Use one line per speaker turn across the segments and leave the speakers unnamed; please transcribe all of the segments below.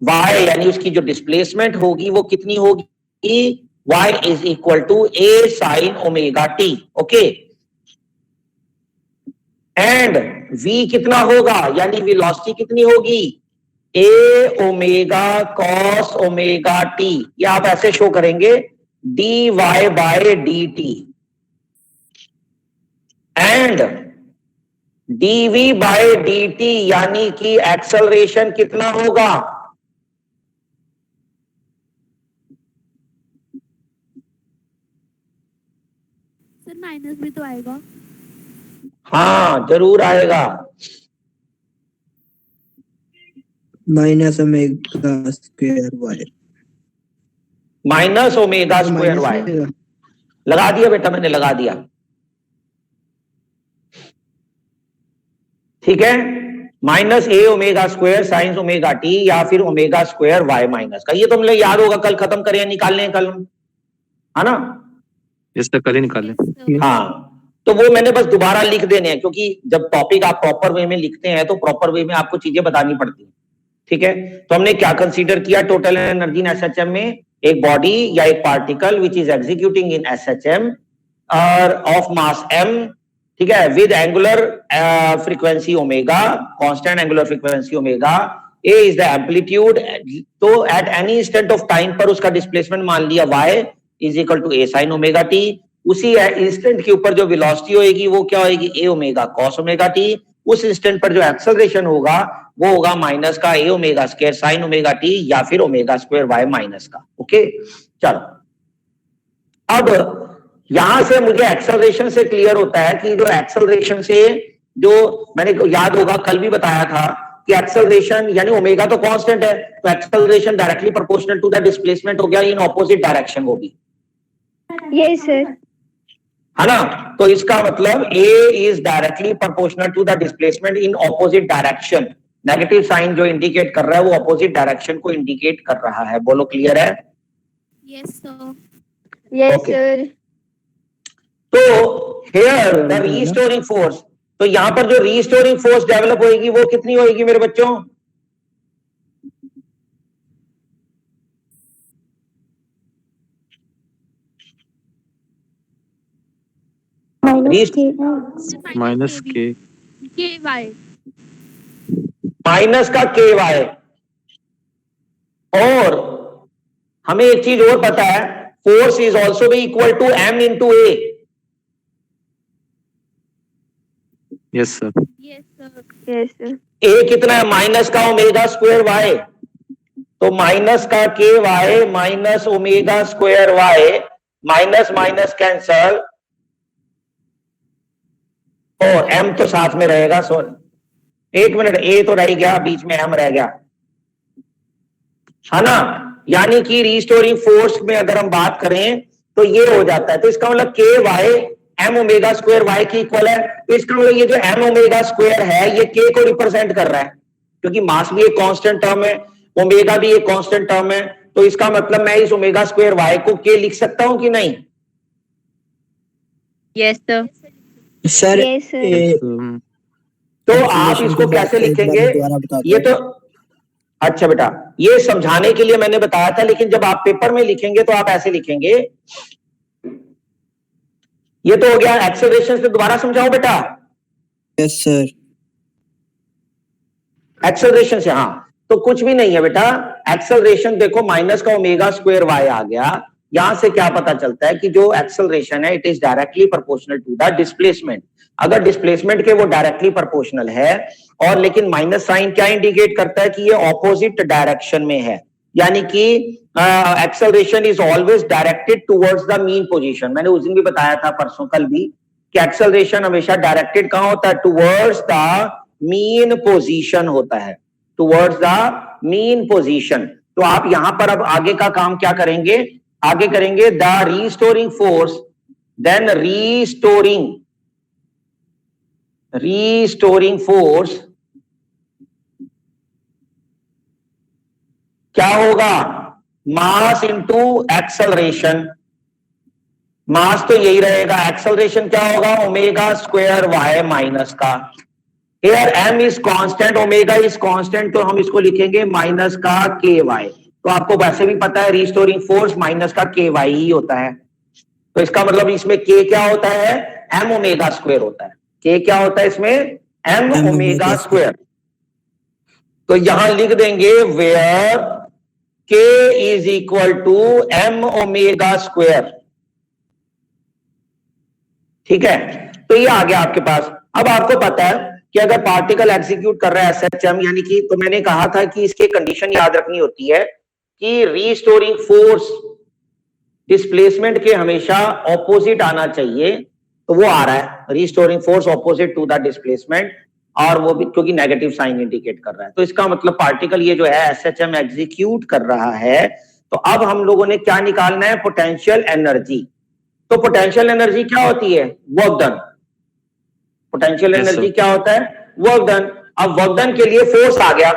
y यानी उसकी जो डिस्प्लेसमेंट होगी वो कितनी होगी, y is equal to a sin omega t, okay. And v कितना होगा, यानी वेलोसिटी कितनी होगी, a omega cos omega t, ये आप ऐसे शो करेंगे dy by dt, and dv by dt यानी कि एक्सेलरेशन कितना होगा,
सर माइनस भी तो आएगा।
हाँ जरूर आएगा,
minus omega square y,
minus omega square y. लगा दिया बेटा, मैंने लगा दिया, ठीक है। Minus a omega square sine omega t या फिर ओमेगा स्क्वायर वाई माइनस का, ये तो मुझे याद होगा, कल खत्म करें, निकालने कल, है ना,
इस तक कल ही निकालें।
हाँ तो वो मैंने बस दोबारा लिख देने हैं, क्योंकि जब टॉपिक आप प्रॉपर वे में लिखते हैं तो प्रॉपर वे में आपको चीजें बतानी पड़ती हैं, ठीक है। तो हमने क्या कंसीडर किया, टोटल एनर्जी इन एसएचएम में एक बॉडी या एक particle which is executing in SHM of mass m, ठीक है, with angular frequency omega, constant angular frequency omega, a is the amplitude, तो at any instant of time पर उसका displacement मान लिया y is equal to a sin omega t, उसी instant के ऊपर जो वेलोसिटी होगी वो क्या होगी, a omega cos omega t, उस इंस्टेंट पर जो एक्सेलरेशन होगा वो होगा माइनस का a omega square sin omega t या फिर ओमेगा स्क्वायर y माइनस का, ओके। चलो अब यहां से मुझे एक्सेलरेशन से क्लियर होता है कि जो एक्सेलरेशन से, जो मैंने याद होगा कल भी बताया था कि एक्सेलरेशन यानी ओमेगा तो कांस्टेंट है, तो acceleration directly proportional to the displacement हो गया, इन ऑपोजिट डायरेक्शन होगी,
यस सर,
है ना। तो इसका मतलब a is directly proportional to the displacement in opposite direction, negative sign जो इंडिकेट कर रहा है वो ऑपोजिट डायरेक्शन को इंडिकेट कर रहा है, बोलो क्लियर है,
yes sir,
yes
Okay.
Sir.
तो हियर द रीस्टोरिंग फोर्स, तो यहां पर जो रीस्टोरिंग फोर्स डेवलप होगी वो कितनी होगी मेरे बच्चों,
माइनस के
वाई,
माइनस का के वाई, और हमें एक चीज और पता है, फोर्स इज ऑल्सो भी equal to m into a,
yes sir,
yes sir,
yes sir,
a कितना है, माइनस का ओमेगा स्क्वायर वाई, तो माइनस का के y minus omega square y, minus minus cancel, और m तो साथ में रहेगा, सॉरी एक मिनट, a तो रह गया, बीच में m रह गया, है ना। यानी कि रीस्टोरिंग फोर्स में अगर हम बात करें तो ये हो जाता है, तो इसका मतलब के Y M omega square Y की इक्वल है, तो इसका मतलब ये जो एम ओमेगा स्क्वायर है ये के को रिप्रेजेंट कर रहा है, क्योंकि मास भी एक कांस्टेंट टर्म है, ओमेगा भी एक कांस्टेंट टर्म है, तो इसका मतलब मैं इस ओमेगा स्क्वायर वाई को के लिख सकता हूं कि नहीं,
yes sir,
sir
yes sir.
तो आप इसको कैसे लिखेंगे, ये तो अच्छा बेटा ये समझाने के लिए मैंने बताया था, लेकिन जब आप पेपर में लिखेंगे तो आप ऐसे लिखेंगे, ये तो हो गया एक्सेलरेशन से, दोबारा समझाओ बेटा,
यस सर,
एक्सेलरेशन से, हाँ तो कुछ भी नहीं है बेटा, एक्सेलरेशन देखो माइनस का ओमेगा स्क्वायर वाई आ गया, यहां से क्या पता चलता है कि जो एक्सेलरेशन है it is directly proportional to the displacement, अगर डिस्प्लेसमेंट के वो डायरेक्टली प्रोपोर्शनल है, और लेकिन माइनस साइन क्या इंडिकेट करता है कि ये ऑपोजिट डायरेक्शन में है, यानी कि acceleration is always directed towards the mean position, मैंने उस दिन भी बताया था परसों कल भी कि एक्सेलरेशन हमेशा डायरेक्टेड कहां होता है, टुवर्ड्स द मीन पोजीशन होता है, टुवर्ड्स द मीन पोजीशन। तो आप यहां पर अब आगे का काम क्या करेंगे, आगे करेंगे the restoring force, then restoring force क्या होगा, मास इंटू एक्सेलरेशन, मास तो यही रहेगा, एक्सेलरेशन क्या होगा, ओमेगा स्क्वायर वाई माइनस का, Here m is constant, omega is constant, तो हम इसको लिखेंगे माइनस का के वाई। तो आपको वैसे भी पता है रिस्टोरिंग फोर्स माइनस का के वाई ही होता है, तो इसका मतलब इसमें के क्या होता है, एम ओमेगा स्क्वायर होता है। के क्या होता है इसमें, M
M
omega
omega
square. तो यहां लिख देंगे where K is equal to M omega square. ठीक है, तो ये आ गया आपके पास। अब आपको पता है कि अगर पार्टिकल एग्जीक्यूट कर रहा है एसएचएम, यानी कि तो मैंने कहा था कि इसके कंडीशन याद रखनी होती है कि रीस्टोरिंग फोर्स डिस्प्लेसमेंट के हमेशा ऑपोजिट आना चाहिए, तो वो आ रहा है restoring force opposite to the displacement, और वो भी क्योंकि नेगेटिव साइन इंडिकेट कर रहा है। तो इसका मतलब पार्टिकल ये जो है एसएचएम एग्जीक्यूट कर रहा है। तो अब हम लोगों ने क्या निकालना है, पोटेंशियल एनर्जी। तो पोटेंशियल एनर्जी क्या होती है, work done. Potential
Yes,
energy
sir.
क्या होता है, वर्क डन। अब वर्क डन के लिए फोर्स आ गया,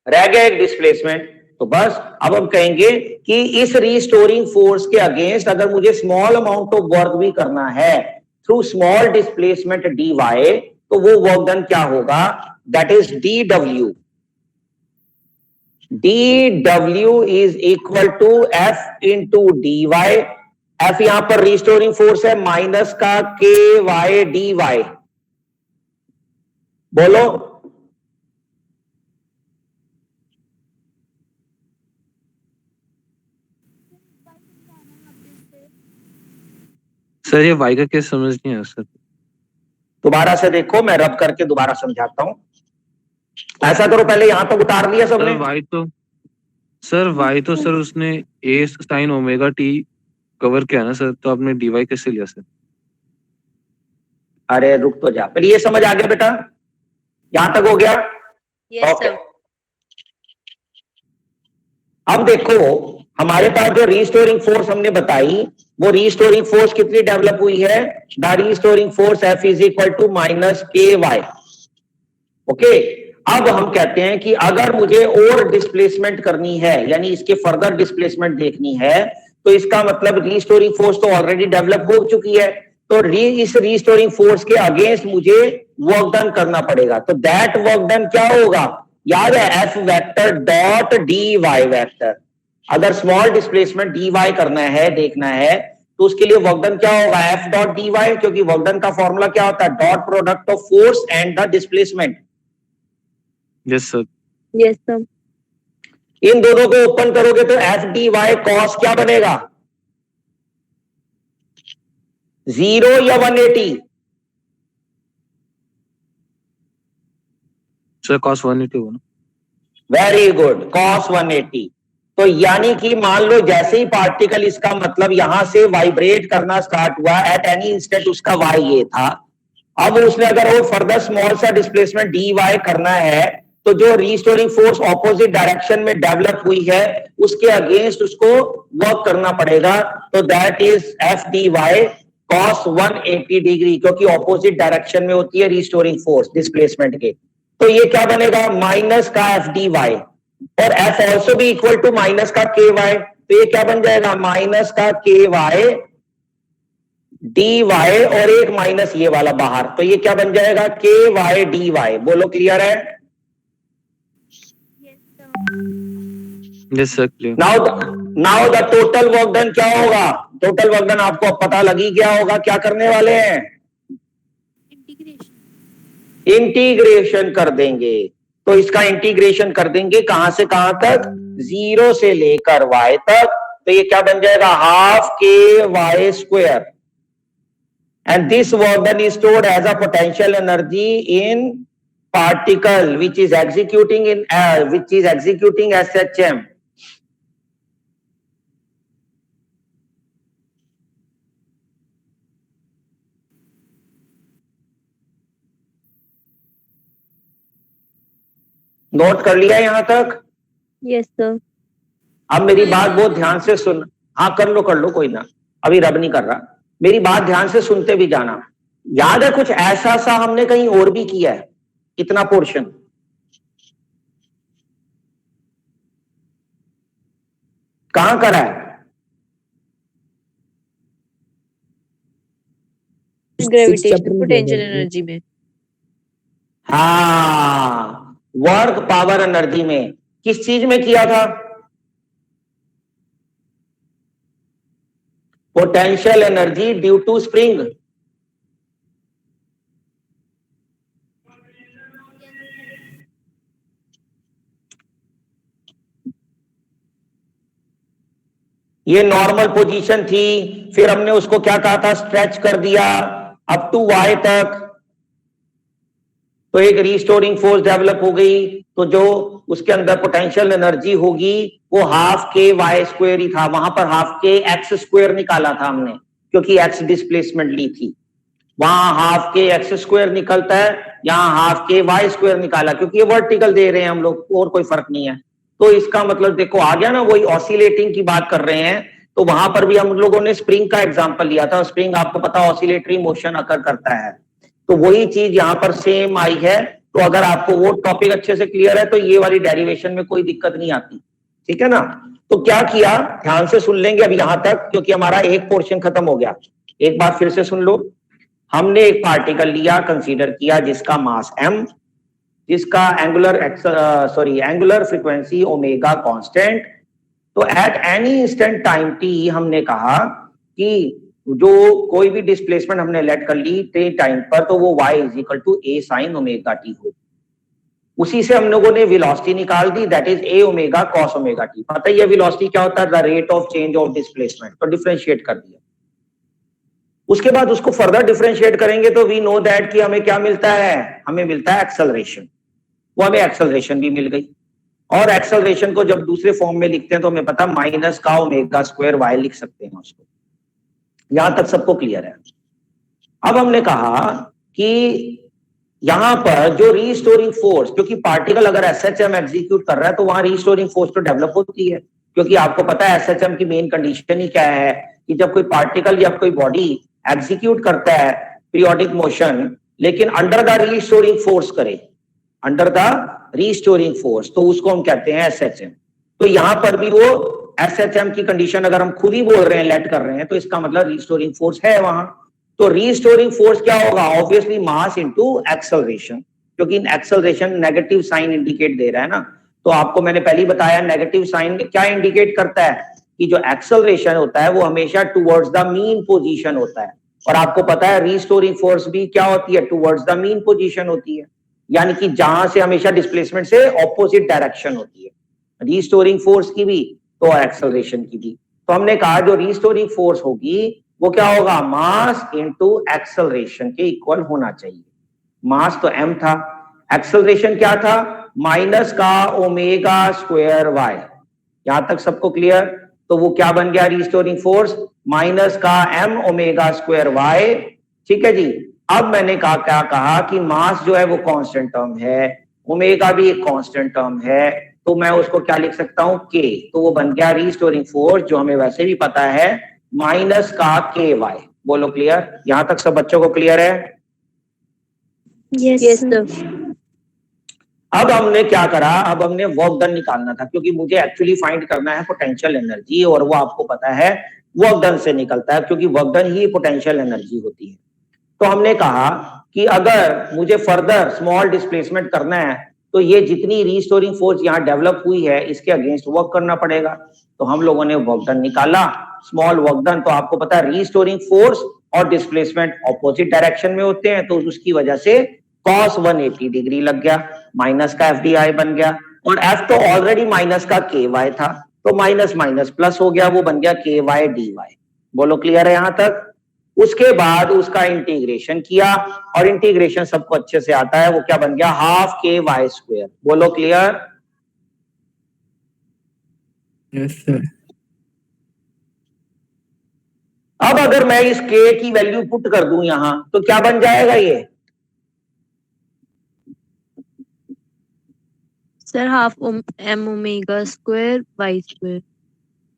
रह गया एक डिस्प्लेसमेंट। तो बस अब हम कहेंगे कि इस रीस्टोरिंग फोर्स के अगेंस्ट अगर मुझे स्मॉल अमाउंट ऑफ वर्क भी करना है through small displacement D Y, तो वो वर्क डन क्या होगा, that is D W. D W is equal to F into D Y. F यहां पर रीस्टोरिंग फोर्स है माइनस का के वाई डी वाई। बोलो,
सर ये वाई का केस समझ नहीं आया सर।
दोबारा से देखो, मैं रब करके दोबारा समझाता हूं। ऐसा करो, पहले यहां तक उतार लिया
सर
सबने।
वाई तो सर उसने ए साइन ओमेगा टी कवर किया ना सर, तो आपने डी वाई कैसे लिया सर?
अरे रुक तो जा, पहले ये समझ आ गया बेटा, यहां तक हो गया?
Yes,
okay.
sir.
अब देखो हमारे पास जो रीस्टोरिंग फोर्स हमने बताई, वो रीस्टोरिंग फोर्स कितनी डेवलप हुई है, the restoring force F is equal to minus K Y. Okay, अब हम कहते हैं कि अगर मुझे और डिस्प्लेसमेंट करनी है, यानी इसके फर्दर डिस्प्लेसमेंट देखनी है, तो इसका मतलब रीस्टोरिंग फोर्स तो ऑलरेडी डेवलप हो चुकी है, तो इस रीस्टोरिंग फोर्स के अगेंस्ट मुझे वर्क डन करना पड़ेगा। तो दैट वर्क डन क्या होगा, याद है, F vector dot D Y vector. अगर स्मॉल डिस्प्लेसमेंट डी वाई करना है, देखना है, तो उसके लिए वर्क डन क्या होगा, एफ डॉट डी वाई, क्योंकि वर्क डन का फॉर्मूला क्या होता है, dot product of force and the displacement.
Yes sir.
Yes, sir.
इन दोनों को ओपन करोगे तो एफ डी वाई कॉस क्या बनेगा, 0 या 180?
सर कॉस 180 हो ना।
Very good, cos 180। तो यानी कि मान लो जैसे ही पार्टिकल, इसका मतलब यहां से वाइब्रेट करना स्टार्ट हुआ, एट एनी इंस्टेंट उसका वाई ये था। अब उसने अगर वो फर्दर स्मॉल सा डिस्प्लेसमेंट डी वाई करना है, तो जो रीस्टोरिंग फोर्स ऑपोजिट डायरेक्शन में डेवलप हुई है, उसके अगेंस्ट उसको वर्क करना पड़ेगा। तो that is F D Y cos 180 degree, क्योंकि ऑपोजिट डायरेक्शन में होती है रीस्टोरिंग फोर्स डिस्प्लेसमेंट के। तो ये क्या बनेगा, माइनस का एफ डी वाई, और एफ ऑल्सो भी इक्वल टू माइनस का के वाई। तो ये क्या बन जाएगा, माइनस का के वाई डी वाई, और एक माइनस ये वाला बाहर, तो ये क्या बन जाएगा, के वाई डी वाई। बोलो, क्लियर है?
Yes sir clear.
Now the total work done क्या होगा, टोटल वर्क डन आपको अब पता लगी क्या होगा, क्या करने वाले हैं,
इंटीग्रेशन।
इंटीग्रेशन कर देंगे। तो इसका इंटीग्रेशन कर देंगे कहां से कहां तक, 0 से लेकर y तक। तो ये क्या बन जाएगा, हाफ के Y square, and this work done is stored as a potential energy in particle which is executing SHM. Note कर लिया यहां तक?
Yes, sir.
अब मेरी बात बहुत ध्यान से सुन। हाँ कर लो कोई ना, अभी रब नहीं कर रहा। मेरी बात ध्यान से सुनते भी जाना। याद है कुछ ऐसा सा हमने कहीं और भी किया है, इतना पोर्शन कहां करा है,
Gravitational potential energy में.
हाँ, वर्क पावर एनर्जी में किस चीज में किया था? Potential energy due to spring. ये नॉर्मल पोजीशन थी, फिर हमने उसको क्या कहा था, स्ट्रेच कर दिया अप टू y तक, तो एक रिस्टोरिंग फोर्स डेवलप हो गई। तो जो उसके अंदर पोटेंशियल एनर्जी होगी वो हाफ के वाई स्क्वायर ही था, वहां पर हाफ के एक्स स्क्वायर निकाला था हमने, क्योंकि एक्स डिस्प्लेसमेंट ली थी। वहां हाफ के एक्स स्क्वायर निकलता है, यहाँ हाफ के वाई स्क्वायर निकाला, क्योंकि ये वर्टिकल दे रहे हैं हम लोग, और कोई फर्क नहीं है। तो इसका मतलब देखो आ गया ना, वही ऑसिलेटिंग की बात कर रहे हैं। तो वहां पर भी हम लोगों ने स्प्रिंग का एग्जांपल लिया था, स्प्रिंग आपको पता ऑसिलेटरी मोशन अकर करता है, तो वही चीज यहाँ पर सेम आई है। तो अगर आपको वो टॉपिक अच्छे से क्लियर है तो ये वाली डेरिवेशन में कोई दिक्कत नहीं आती, ठीक है ना। तो क्या किया, ध्यान से सुन लेंगे अब यहां तक, क्योंकि हमारा एक पोर्शन खत्म हो गया। एक बार फिर से सुन लो, हमने एक पार्टिकल लिया, कंसीडर किया, जिसका मास m, जिसका एंगुलर फ्रीक्वेंसी ओमेगा कांस्टेंट। तो at any instant time t हमने कहा कि जो कोई भी डिस्प्लेसमेंट हमने लेट कर ली t टाइम पर, तो वो y is equal to a sine omega t हो। उसी से हम लोगों ने वेलोसिटी निकाल दी, that is a omega cos omega t। पता ही है वेलोसिटी क्या होता है, the rate of change of displacement. तो डिफरेंशिएट कर दिया। उसके बाद उसको फर्दर डिफरेंशिएट करेंगे तो वी नो दैट कि हमें क्या मिलता है, हमें मिलता है एक्सेलरेशन। वो हमें एक्सेलरेशन भी मिल गई, और एक्सेलरेशन को जब दूसरे फॉर्म में लिखते हैं तो हमें पता माइनस का ओमेगा स्क्वायर वाई लिख सकते हैं उसको। यहां तक सबको क्लियर है। अब हमने कहा कि यहां पर जो रीस्टोरिंग फोर्स, क्योंकि पार्टिकल अगर एसएचएम एग्जीक्यूट कर रहा है तो वहां रीस्टोरिंग फोर्स तो डेवलप होती है, क्योंकि आपको पता है एसएचएम की मेन कंडीशन ही क्या है कि जब कोई पार्टिकल या कोई बॉडी एग्जीक्यूट करता है पीरियोडिक मोशन, लेकिन अंडर द रीस्टोरिंग फोर्स करे, अंडर द रीस्टोरिंग फोर्स, तो उसको हम कहते हैं एसएचएम। तो यहां पर भी वो एसएचएम की कंडीशन अगर हम खुद ही बोल रहे हैं, लेट कर रहे हैं, तो इसका मतलब रीस्टोरिंग फोर्स है वहां। तो रीस्टोरिंग फोर्स क्या होगा, ऑब्वियसली मास इनटू एक्सेलरेशन, क्योंकि एक्सेलरेशन नेगेटिव साइन इंडिकेट दे रहा है ना। तो आपको मैंने पहले ही बताया नेगेटिव साइन क्या इंडिकेट करता है कि जो एक्सेलरेशन होता है वो हमेशा टुवर्ड्स द मीन पोजीशन होता है, और आपको पता है रीस्टोरिंग फोर्स भी क्या होती है, टुवर्ड्स द मीन पोजीशन होती है, यानी कि जहां से हमेशा डिस्प्लेसमेंट से ऑपोजिट डायरेक्शन होती है, रीस्टोरिंग फोर्स की भी तो एक्सेलरेशन की भी। तो हमने कहा जो रीस्टोरिंग फोर्स होगी वो क्या होगा, मास इनटू एक्सेलरेशन के इक्वल होना चाहिए। मास तो m था, एक्सेलरेशन क्या था, माइनस का ओमेगा स्क्वायर वाई। यहां तक सबको क्लियर। तो वो क्या बन गया, रीस्टोरिंग फोर्स माइनस का m ओमेगा स्क्वायर वाई। ठीक है जी। अब मैंने कहा क्या कहा कि मास जो है वो कांस्टेंट टर्म है, ओमेगा भी एक कांस्टेंट टर्म है, तो मैं उसको क्या लिख सकता हूं, k। तो वो बन गया रीस्टोरिंग फोर्स, जो हमें वैसे भी पता है, माइनस का के वाई। बोलो क्लियर, यहां तक सब बच्चों को क्लियर है?
Yes, sir.
अब हमने क्या करा, अब हमने वर्क डन निकालना था, क्योंकि मुझे एक्चुअली फाइंड करना है पोटेंशियल एनर्जी, और वो आपको पता है वर्क डन से निकलता है, क्योंकि वर्क डन ही पोटेंशियल एनर्जी होती है। तो हमने कहा कि अगर मुझे फर्दर स्मॉल डिस्प्लेसमेंट करना है तो ये जितनी रीस्टोरिंग फोर्स यहाँ डेवलप हुई है इसके अगेंस्ट वर्क करना पड़ेगा। तो हम लोगों ने वर्क डन निकाला, स्मॉल वर्क डन। तो आपको पता है रीस्टोरिंग फोर्स और डिस्प्लेसमेंट ऑपोजिट डायरेक्शन में होते हैं, तो उसकी वजह से cos 180 डिग्री लग गया, माइनस का एफ डी आई बन गया, और एफ तो ऑलरेडी माइनस का के वाई था, तो माइनस माइनस प्लस हो गया, वो बन गया के वाई डी वाई। बोलो क्लियर है यहां तक? उसके बाद उसका इंटीग्रेशन किया, और इंटीग्रेशन सबको अच्छे से आता है, वो क्या बन गया, हाफ के वाई स्क्वायर। बोलो क्लियर?
Yes sir.
अब अगर मैं इस के की वैल्यू पुट कर दूं यहां, तो क्या बन जाएगा ये?
Sir, half m omega square y square.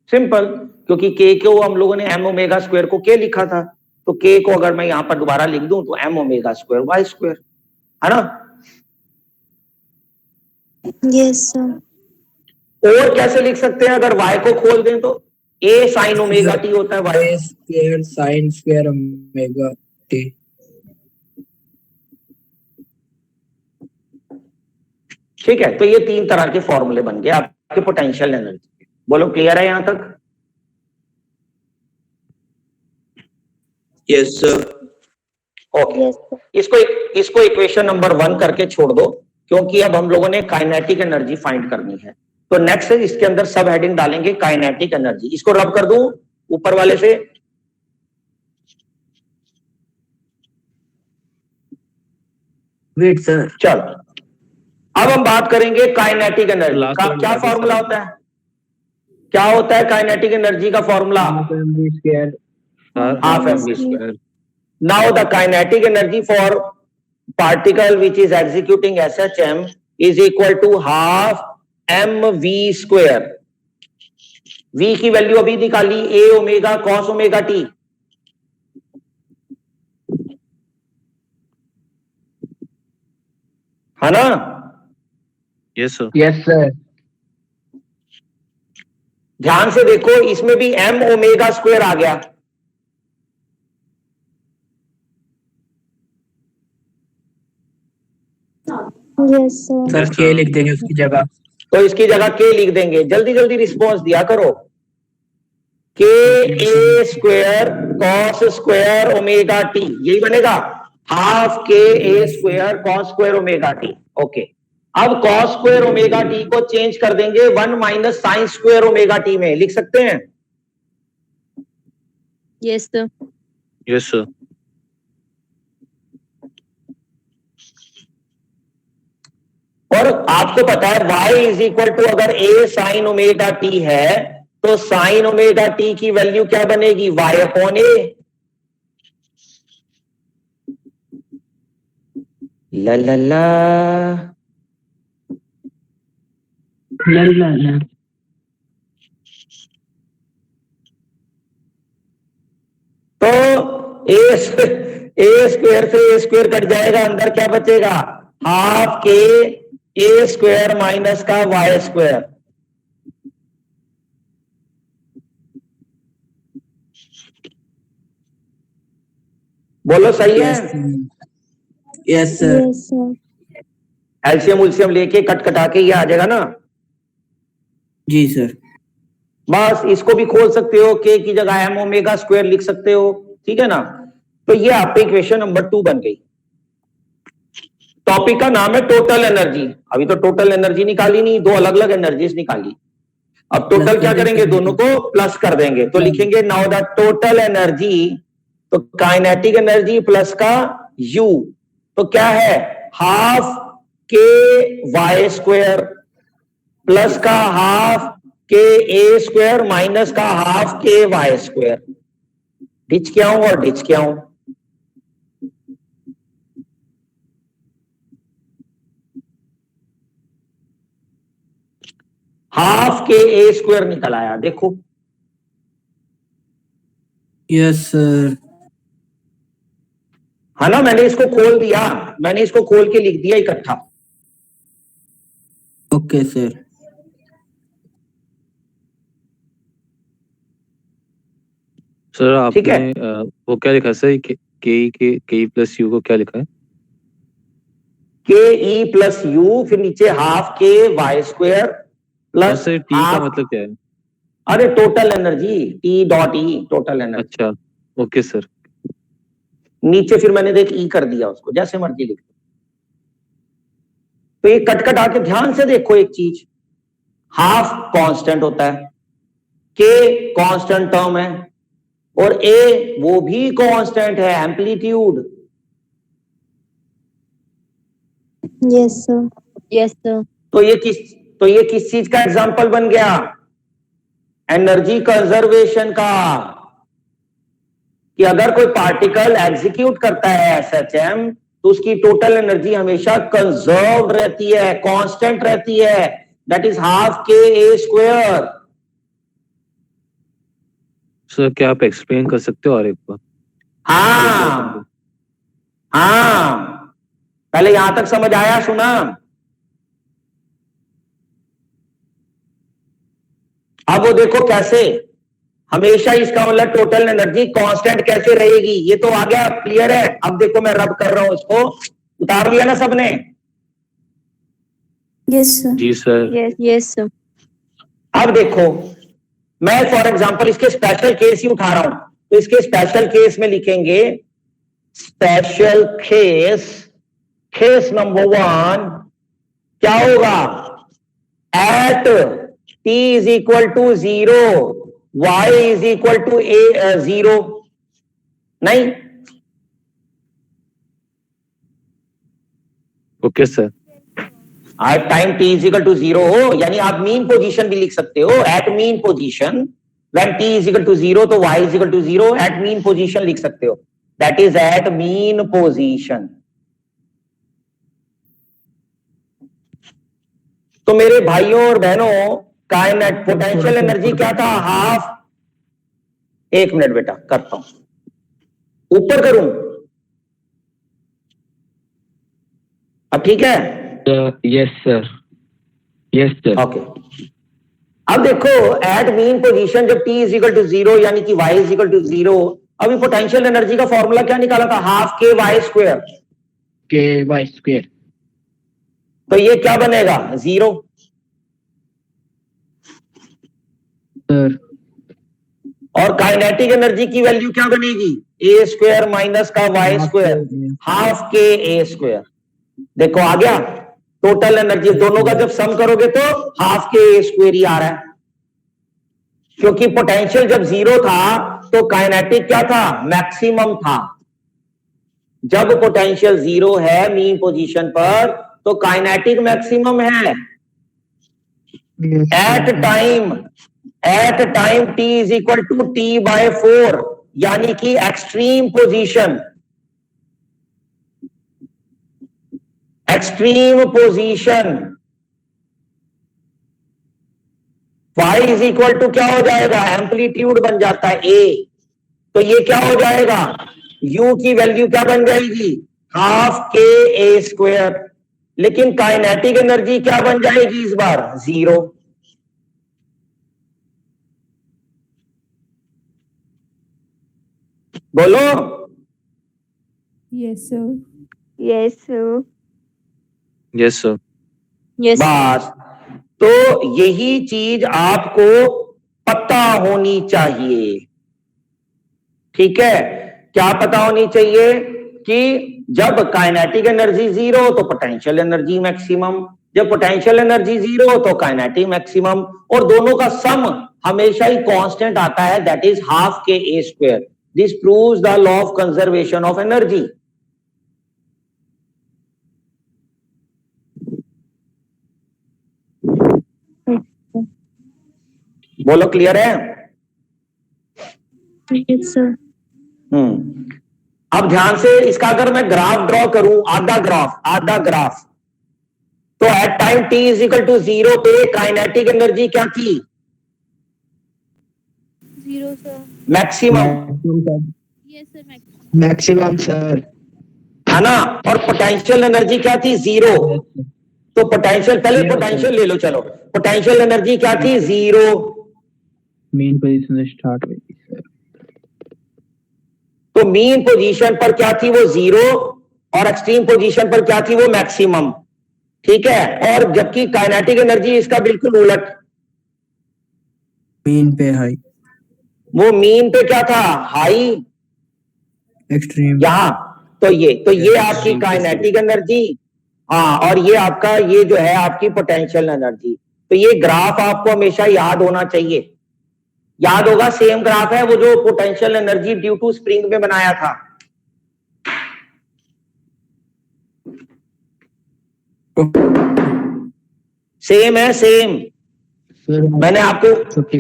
Simple, क्योंकि के को हम लोगों ने एम ओमेगा स्क्वायर को के लिखा था, तो के को अगर मैं यहां पर दोबारा लिख दूं तो M omega square Y square, है ना?
Yes, sir.
और कैसे लिख सकते हैं, अगर y को खोल दें तो a साइन ओमेगा टी होता है, y
A square sine square omega T.
ठीक है, तो ये 3 तरह के फॉर्मूले बन गए आपके पोटेंशियल एनर्जी। बोलो क्लियर है यहां तक?
Yes sir.
ओके, इसको इक्वेशन नंबर 1 करके छोड़ दो, क्योंकि अब हम लोगों ने काइनेटिक एनर्जी फाइंड करनी है। तो नेक्स्ट है, इसके अंदर सब हेडिंग डालेंगे काइनेटिक एनर्जी। इसको रब कर दूं ऊपर वाले से।
Wait sir.
चलो, अब हम बात करेंगे काइनेटिक एनर्जी
Last
का।
one
क्या
बता दो
फॉर्मूला
सर।
होता है? क्या होता है काइनेटिक एनर्जी का formula?
Half mv square.
Sir
half
mv
mv². Now the kinetic energy for particle which is executing SHM is equal to half mv². v की वैल्यू अभी निकाली, a omega cos omega t। है ना?
Yes sir.
Yes sir.
ध्यान से देखो, इसमें भी m ओमेगा स्क्वायर आ गया।
Yes sir.
सर के लिख देंगे उसकी जगह।
तो इसकी जगह के लिख देंगे। जल्दी जल्दी रिस्पॉन्स दिया करो। K a square cos square omega t, यही बनेगा। Half k a square cos square omega t. Okay, अब कॉस स्क्वायर ओमेगा टी को चेंज कर देंगे 1 minus sine square omega t में। लिख सकते हैं?
Yes, sir.
Yes sir.
और आपको पता है y इज इक्वल टू, अगर a साइन ओमेगा टी है तो साइन ओमेगा टी की वैल्यू क्या बनेगी? y upon a। ला ला ला। तो ए स्क्वायर से ए स्क्वायर कट जाएगा, अंदर क्या बचेगा? Half k a square minus का वाई स्क्वायर। बोलो सही है?
Yes sir.
Yes sir.
LCM उलसीएम लेके कट कटा के ये आ जाएगा ना।
जी सर।
बस इसको भी खोल सकते हो, के की जगह एम ओमेगा स्क्वायर लिख सकते हो। ठीक है ना? तो ये आपकी इक्वेशन नंबर 2 बन गई। टॉपिक का नाम है टोटल एनर्जी। अभी तो टोटल एनर्जी निकाली नहीं, 2 अलग अलग एनर्जीज निकाली। अब टोटल क्या करेंगे? दोनों को प्लस कर देंगे। तो लिखेंगे नाउ द टोटल एनर्जी, तो काइनेटिक एनर्जी प्लस का U, तो क्या है? हाफ के वाई स्क्वायर प्लस का half k a square minus का हाफ के वाई स्क्वायर। डिच क्या हूं और डिच क्या हूं? हाफ के ए स्क्वायर निकल आया, देखो।
Yes sir.
है ना? मैंने इसको खोल दिया, मैंने इसको खोल के लिख दिया इकट्ठा।
Okay sir.
सर
ठीक है।
आपने वो क्या लिखा है सर? के प्लस यू को क्या लिखा है?
के ई प्लस यू, फिर नीचे हाफ के Y square plus
sir t का मतलब क्या है?
अरे total energy, t dot e, total energy.
अच्छा, ओके सर।
नीचे फिर मैंने देख ई कर दिया उसको, जैसे मर्जी लिख दो। तो ये कट कट आके ध्यान से देखो एक चीज, हाफ कांस्टेंट होता है, के कांस्टेंट टर्म है, और ए वो भी कांस्टेंट है, amplitude.
Yes sir.
Yes, sir.
तो ये किस चीज का एग्जाम्पल बन गया? एनर्जी कंजर्वेशन का। कि अगर कोई पार्टिकल एग्जीक्यूट करता है एसएचएम, तो उसकी टोटल एनर्जी हमेशा कंजर्व रहती है, कांस्टेंट रहती है। That is half k a square.
Sir क्या आप एक्सप्लेन कर सकते हो और एक बार?
हाँ हाँ, पहले यहां तक समझ आया? सुना? अब वो देखो कैसे हमेशा इसका मतलब टोटल एनर्जी कांस्टेंट कैसे रहेगी, ये तो आ गया, क्लियर है। अब देखो मैं रब कर रहा हूं, इसको उतार लिया ना सबने?
Yes, sir.
जी सर।
Yes, sir.
अब देखो, मैं फॉर एग्जांपल इसके स्पेशल केस ही उठा रहा हूं, तो इसके स्पेशल केस में लिखेंगे स्पेशल केस नंबर 1 क्या होगा, at t is equal to 0 y is equal to 0 नहीं,
okay sir.
At time t is equal to 0 हो, यानी आप मीन पोजीशन भी लिख सकते हो, at mean position when t is equal to 0 तो y is equal to 0 at mean position लिख सकते हो, that is at mean position. तो मेरे भाइयों और बहनों, काइनेट पोटेंशियल एनर्जी क्या था, हाफ, एक मिनट बेटा करता हूं, ऊपर करूं, अब ठीक है,
yes sir, yes sir.
Okay. अब देखो एट मीन पोजीशन जब t इज इक्वल टू 0 यानी कि y इज इक्वल टू 0, अभी पोटेंशियल एनर्जी का फॉर्मूला क्या निकाला था, हाफ के वाई स्क्वायर,
के वाई स्क्वायर।
तो ये क्या बनेगा 0,
सर
और काइनेटिक एनर्जी की वैल्यू क्या बनेगी, ए स्क्वायर माइनस का y square, half k a square. देखो आ गया, टोटल एनर्जी दोनों का जब सम करोगे तो हाफ के ए स्क्वायर ही आ रहा है, क्योंकि पोटेंशियल जब 0 था तो काइनेटिक क्या था, मैक्सिमम था। जब पोटेंशियल 0 है मीन पोजीशन पर तो काइनेटिक मैक्सिमम है। At time t is equal to t/4 यानी कि extreme position, y is equal to क्या हो जाएगा, एम्पलीट्यूड बन जाता है a, तो ये क्या हो जाएगा, u की वैल्यू क्या बन जाएगी, हाफ के ए स्क्वायर, लेकिन काइनेटिक एनर्जी क्या बन जाएगी इस बार 0। बोलो,
Yes, sir.
Yes, sir.
Yes sir.
Yes.
बस, तो यही चीज आपको पता होनी चाहिए, ठीक है। क्या पता होनी चाहिए कि जब काइनेटिक एनर्जी 0 तो पोटेंशियल एनर्जी मैक्सिमम, जब पोटेंशियल एनर्जी 0 तो काइनेटिक मैक्सिमम, और दोनों का सम हमेशा ही कांस्टेंट आता है, that is half k a square. This proves the law of conservation of energy. बोलो क्लियर है?
Yes, sir.
अब ध्यान से इसका अगर मैं ग्राफ ड्रॉ करूं, आधा ग्राफ, तो at time t is equal to 0 पे काइनेटिक एनर्जी क्या थी,
0, sir.
Maximum,
Yes, sir. Maximum.
Maximum sir.
है ना, और पोटेंशियल एनर्जी क्या थी 0, तो पोटेंशियल, पहले पोटेंशियल ले लो, चलो पोटेंशियल एनर्जी क्या थी 0,
मेन पोजीशन से स्टार्ट हुई सर।
तो मीन पोजीशन पर क्या थी वो 0, और एक्सट्रीम पोजीशन पर क्या थी वो मैक्सिमम, ठीक है। और जबकि काइनेटिक एनर्जी इसका बिल्कुल उलट,
मीन पे हाई,
वो मीन पे क्या था, हाई,
एक्सट्रीम।
यहां, तो ये आपकी काइनेटिक एनर्जी, हाँ, और ये आपका ये जो है आपकी पोटेंशियल एनर्जी। तो ये ग्राफ आपको हमेशा याद होना चाहिए, याद होगा, सेम ग्राफ है वो जो potential energy due to spring में बनाया था। सेम है, सेम। मैंने आपको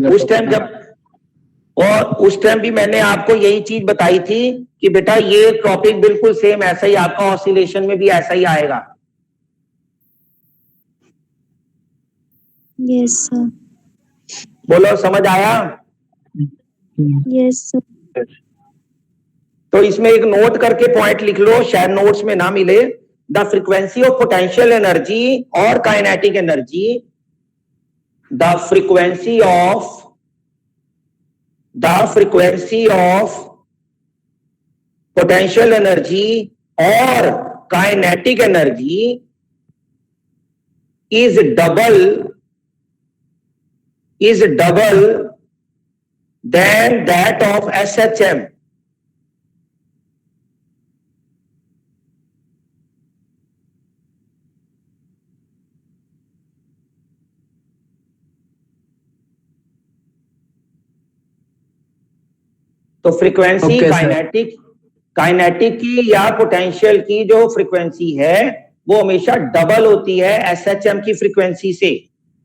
उस टाइम जब, और उस टाइम भी मैंने आपको यही चीज बताई थी कि बेटा ये टॉपिक बिल्कुल सेम ऐसा ही आपका ऑसिलेशन में भी ऐसा ही आएगा।
Yes, sir.
बोलो समझ आया?
Yes, sir.
तो इसमें एक नोट करके पॉइंट लिख लो, शायद नोट्स में ना मिले। The frequency of potential energy और kinetic energy, the frequency of potential energy और kinetic energy is double than that of SHM. तो फ्रीक्वेंसी
Okay, sir.
काइनेटिक की या पोटेंशियल की जो फ्रीक्वेंसी है वो हमेशा डबल होती है एसएचएम की फ्रीक्वेंसी से।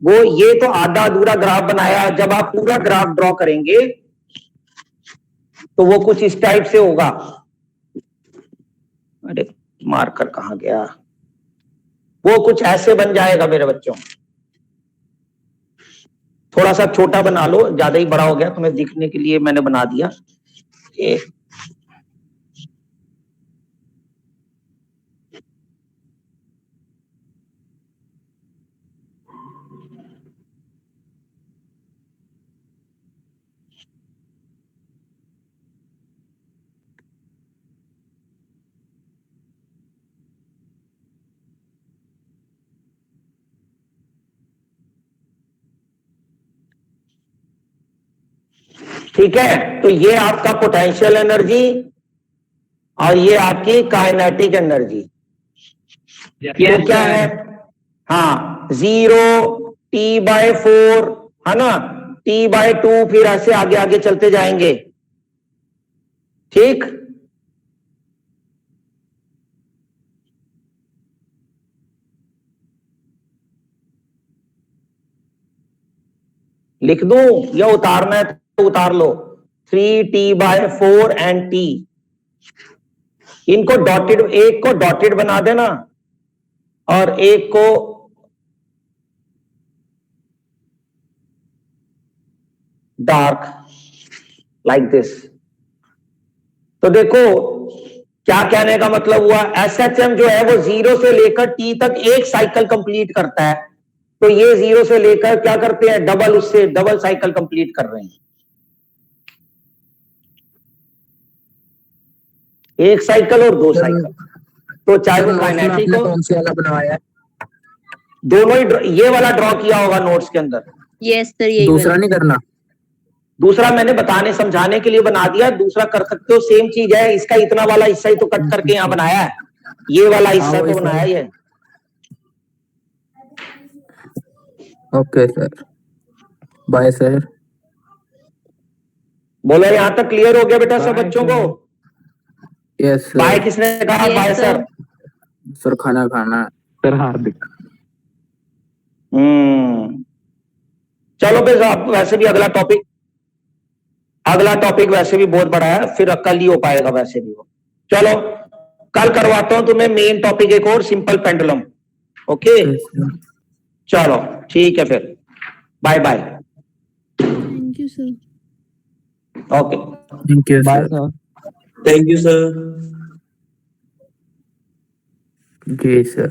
वो ये तो आधा अधूरा ग्राफ बनाया, जब आप पूरा ग्राफ ड्रॉ करेंगे तो वो कुछ इस टाइप से होगा। अरे मार्कर कहां गया? वो कुछ ऐसे बन जाएगा मेरे बच्चों। थोड़ा सा छोटा बना लो, ज्यादा ही बड़ा हो गया, तुम्हें दिखने के लिए मैंने बना दिया। ये ठीक है। तो ये आपका पोटेंशियल एनर्जी और ये आपकी काइनेटिक एनर्जी। ये क्या है? हाँ, 0T/4 है ना, T/2, फिर ऐसे आगे आगे चलते जाएंगे। ठीक, लिख दूं या उतारना है तो उतार लो। 3T/4 एंड T, इनको डॉटेड, एक को डॉटेड बना देना और एक को डार्क, लाइक दिस। तो देखो क्या कहने का मतलब हुआ, एसएचएम जो है वो 0 से लेकर T तक एक साइकिल कंप्लीट करता है। तो ये 0 से लेकर क्या करते हैं, डबल, उससे डबल साइकिल कंप्लीट कर रहे हैं। एक साइकिल और दो साइकिल। तो चाहे वो काइनेटिक हो,
कौन सा वाला बनवाया है?
दोनों ही ये वाला ड्रॉ किया होगा नोट्स के अंदर।
यस सर, यही
दूसरा नहीं करना?
दूसरा मैंने बताने समझाने के लिए बना दिया, दूसरा कर सकते हो, सेम चीज है। इसका इतना वाला हिस्सा ही तो कट करके यहाँ बनाया है, ये वाला हिस्सा तो बनाया ही है।
Okay sir, bye sir.
बोलो यहाँ तक क्लियर हो गया बेटा सब बच्चों को?
Yes sir.
बाय किसने कहा?
Yes,
bye
sir.
Sir.
Sir खाना खाना।
सर हार्दिक।
चलो फिर आप, वैसे भी अगला टॉपिक वैसे भी बहुत बड़ा है, फिर कल ही हो पाएगा वैसे भी वो। चलो कल करवाता हूं तुम्हें मेन टॉपिक एक और, सिंपल पेंडुलम। ओके चलो ठीक है, फिर bye bye.
Thank you, sir.
Okay,
thank you sir.
Thank you, sir.
जी सर।